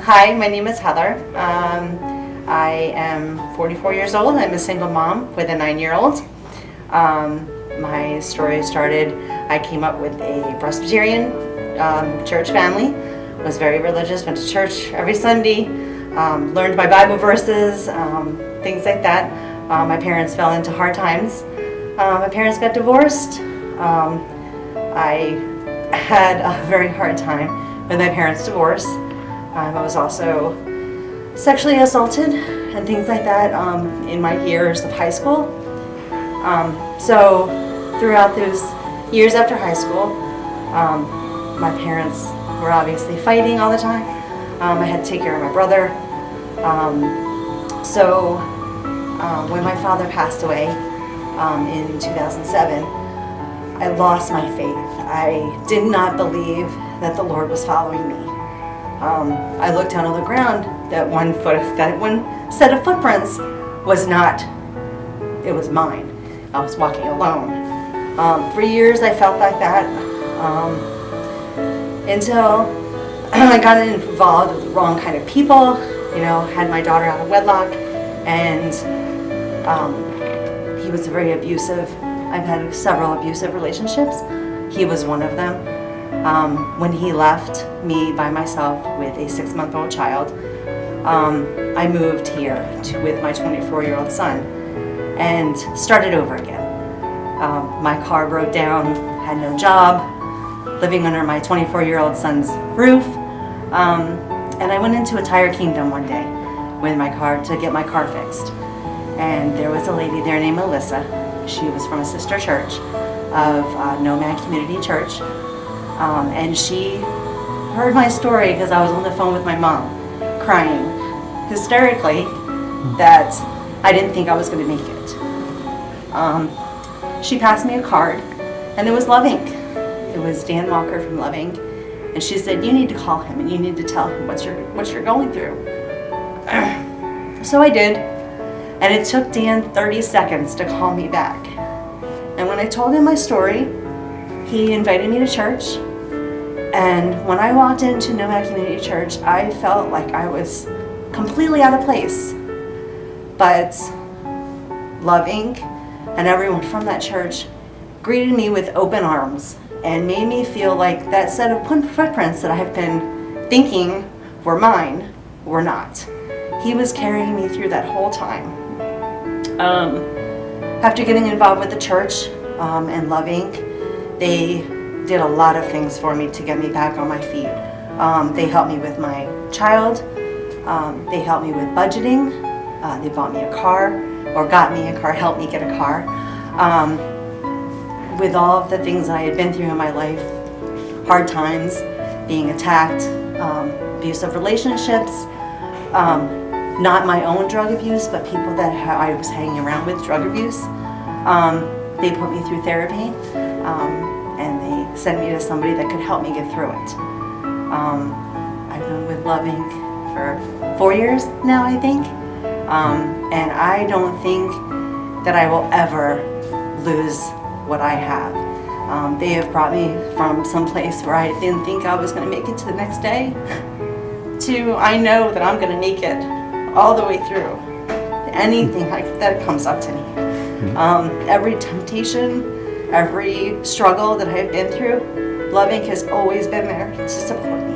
Hi, my name is Heather. I am 44 years old. I'm a single mom with a 9-year-old. My story started, I came up with a Presbyterian church family, was very religious, went to church every Sunday, learned my Bible verses, things like that. My parents fell into hard times. My parents got divorced. I had a very hard time with my parents' divorce. I was also sexually assaulted and things like that in my years of high school. So throughout those years after high school, my parents were obviously fighting all the time. I had to take care of my brother. So when my father passed away in 2007, I lost my faith. I did not believe that the Lord was following me. I looked down on the ground. That one set of footprints was not, it was mine. I was walking alone. For years I felt like that until I got involved with the wrong kind of people, had my daughter out of wedlock, and he was very abusive. I've had several abusive relationships. He was one of them. When he left me by myself with a 6-month-old child, I moved here with my 24-year-old son and started over again. My car broke down, had no job, living under my 24-year-old son's roof, and I went into a Tire Kingdom one day with my car to get my car fixed. And there was a lady there named Melissa. She was from a sister church of Nomad Community Church. And she heard my story because I was on the phone with my mom, crying hysterically that I didn't think I was going to make it. She passed me a card, and it was Loving. It was Dan Walker from Loving, and she said, "You need to call him and you need to tell him what you're going through." So I did, and it took Dan 30 seconds to call me back. And when I told him my story, he invited me to church, and when I walked into Nomad Community Church, I felt like I was completely out of place. But Loving and everyone from that church greeted me with open arms and made me feel like that set of footprints that I have been thinking were mine were not. He was carrying me through that whole time. After getting involved with the church and Loving, they did a lot of things for me to get me back on my feet. They helped me with my child. They helped me with budgeting. They bought me a car, or got me a car, helped me get a car. With all of the things I had been through in my life, hard times, being attacked, abusive relationships, not my own drug abuse, but people that I was hanging around with drug abuse. They put me through therapy, and they sent me to somebody that could help me get through it. I've been with Loving for 4 years now, I think, and I don't think that I will ever lose what I have. They have brought me from some place where I didn't think I was going to make it to the next day to I know that I'm going to make it all the way through anything that comes up to me. Every temptation, every struggle that I've been through, Loving has always been there to support me.